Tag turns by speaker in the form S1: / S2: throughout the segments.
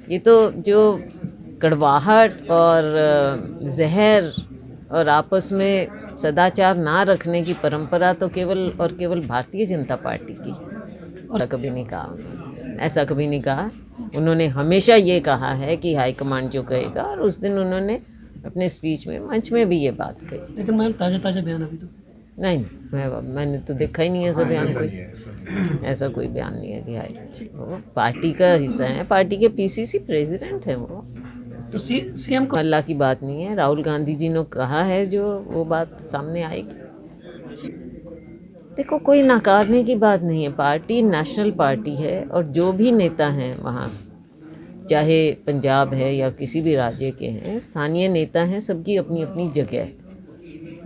S1: ये तो जो कड़वाहट और जहर और आपस में सदाचार ना रखने की परंपरा तो केवल भारतीय जनता पार्टी की। और कभी नहीं कहा उन्होंने, ऐसा कभी नहीं कहा। उन्होंने हमेशा ये कहा है कि हाईकमांड जो कहेगा, और उस दिन उन्होंने अपने स्पीच में मंच में भी ये बात कही।
S2: लेकिन मैम ताज़ा बयान अभी तो
S1: नहीं, मैंने तो देखा ही नहीं है ऐसा बयान। कोई ऐसा कोई बयान नहीं है कि हाई, वो पार्टी का हिस्सा है, पार्टी के पीसीसी प्रेसिडेंट है वो।
S2: तो सीएम को
S1: अल्लाह की बात नहीं है, राहुल गांधी जी ने कहा है जो वो बात सामने आएगी। देखो, कोई नकारने की बात नहीं है, पार्टी नेशनल पार्टी है और जो भी नेता हैं वहाँ, चाहे पंजाब है या किसी भी राज्य के हैं, स्थानीय नेता हैं, सबकी अपनी अपनी जगह है।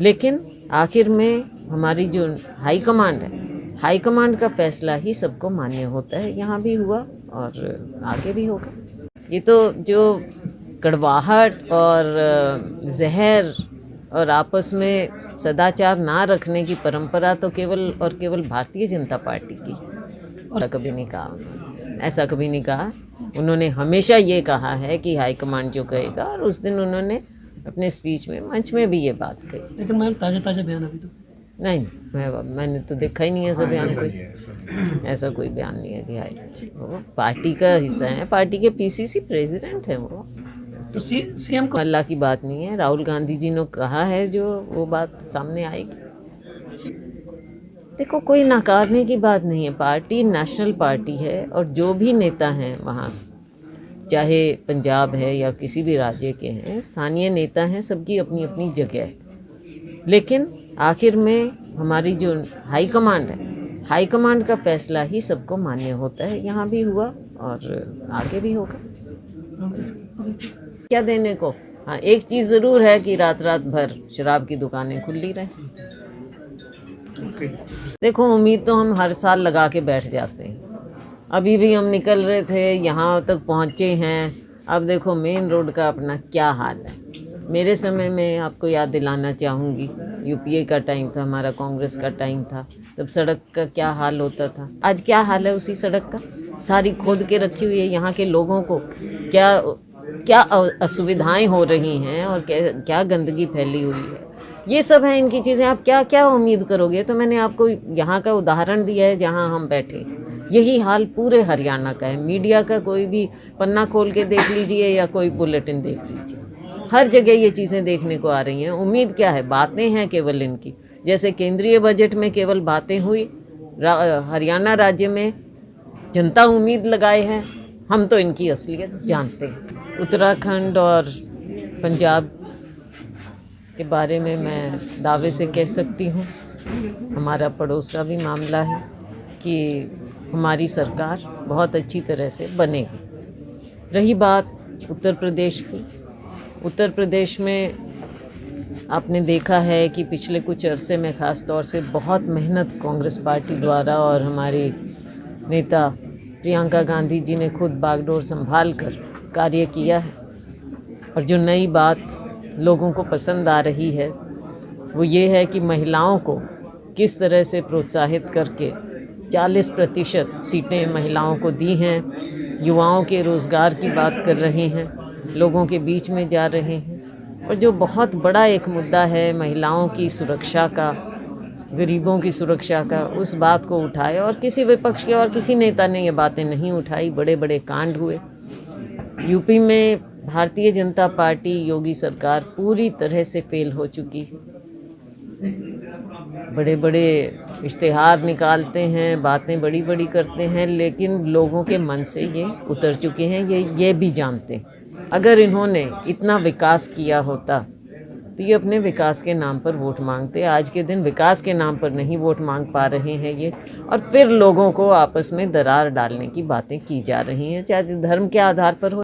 S1: लेकिन आखिर में हमारी जो हाई कमांड है, हाई कमांड का फैसला ही सबको मान्य होता है। यहाँ भी हुआ और आगे भी होगा। ये तो जो कड़वाहट और जहर और आपस में सदाचार ना रखने की परंपरा तो केवल भारतीय जनता पार्टी की। और कभी नहीं कहा उन्होंने, ऐसा कभी नहीं कहा। उन्होंने हमेशा ये कहा है कि हाईकमांड जो कहेगा, और उस दिन उन्होंने अपने स्पीच में मंच में भी ये बात कही।
S2: लेकिन मैम ताज़ा बयान अभी तो
S1: नहीं, मैंने तो देखा ही नहीं है ऐसा बयान। कोई ऐसा कोई बयान नहीं है कि हाई, वो पार्टी का हिस्सा है, पार्टी के पीसीसी प्रेसिडेंट है वो।
S2: तो सीएम को
S1: अल्लाह की बात नहीं है, राहुल गांधी जी ने कहा है जो वो बात सामने आएगी। देखो, कोई नकारने की बात नहीं है, पार्टी नेशनल पार्टी है और जो भी नेता हैं वहाँ, चाहे पंजाब है या किसी भी राज्य के हैं, स्थानीय नेता हैं, सबकी अपनी अपनी जगह है। लेकिन आखिर में हमारी जो हाई कमांड है, हाई कमांड का फैसला ही सबको मान्य होता है। यहाँ भी हुआ और आगे भी होगा। क्या देने को? हाँ, एक चीज़ ज़रूर है कि रात भर शराब की दुकानें खुली रहें। देखो, उम्मीद तो हम हर साल लगा के बैठ जाते हैं। अभी भी हम निकल रहे थे, यहाँ तक पहुँचे हैं। अब देखो मेन रोड का अपना क्या हाल है। मेरे समय में आपको याद दिलाना चाहूँगी, यूपीए का टाइम था, हमारा कांग्रेस का टाइम था, तब सड़क का क्या हाल होता था। आज क्या हाल है उसी सड़क का? सारी खोद के रखी हुई है। यहाँ के लोगों को क्या असुविधाएं हो रही हैं और क्या गंदगी फैली हुई है। ये सब है इनकी चीज़ें। आप क्या क्या उम्मीद करोगे? तो मैंने आपको यहाँ का उदाहरण दिया है जहाँ हम बैठे। यही हाल पूरे हरियाणा का है। मीडिया का कोई भी पन्ना खोल के देख लीजिए या कोई बुलेटिन देख लीजिए, हर जगह ये चीज़ें देखने को आ रही हैं। उम्मीद क्या है? बातें हैं केवल इनकी। जैसे केंद्रीय बजट में केवल बातें हुई, हरियाणा राज्य में जनता उम्मीद लगाए हैं। हम तो इनकी असलियत जानते हैं। उत्तराखंड और पंजाब के बारे में मैं दावे से कह सकती हूँ, हमारा पड़ोस का भी मामला है, कि हमारी सरकार बहुत अच्छी तरह से बनेगी। रही बात उत्तर प्रदेश की, उत्तर प्रदेश में आपने देखा है कि पिछले कुछ अरसे में ख़ास तौर से बहुत मेहनत कांग्रेस पार्टी द्वारा और हमारी नेता प्रियंका गांधी जी ने खुद बागडोर संभाल कर कार्य किया है। और जो नई बात लोगों को पसंद आ रही है वो ये है कि महिलाओं को किस तरह से प्रोत्साहित करके 40% सीटें महिलाओं को दी हैं। युवाओं के रोज़गार की बात कर रहे हैं, लोगों के बीच में जा रहे हैं। और जो बहुत बड़ा एक मुद्दा है महिलाओं की सुरक्षा का, गरीबों की सुरक्षा का, उस बात को उठाए। और किसी विपक्ष के और किसी नेता ने ये बातें नहीं उठाई। बड़े बड़े कांड हुए यूपी में। भारतीय जनता पार्टी, योगी सरकार पूरी तरह से फेल हो चुकी है। बड़े बड़े इश्तिहार निकालते हैं, बातें बड़ी बड़ी करते हैं, लेकिन लोगों के मन से ये उतर चुके हैं। ये भी जानते हैं अगर इन्होंने इतना विकास किया होता तो ये अपने विकास के नाम पर वोट मांगते। आज के दिन विकास के नाम पर नहीं वोट मांग पा रहे हैं ये, और फिर लोगों को आपस में दरार डालने की बातें की जा रही हैं, चाहे धर्म के आधार पर हो।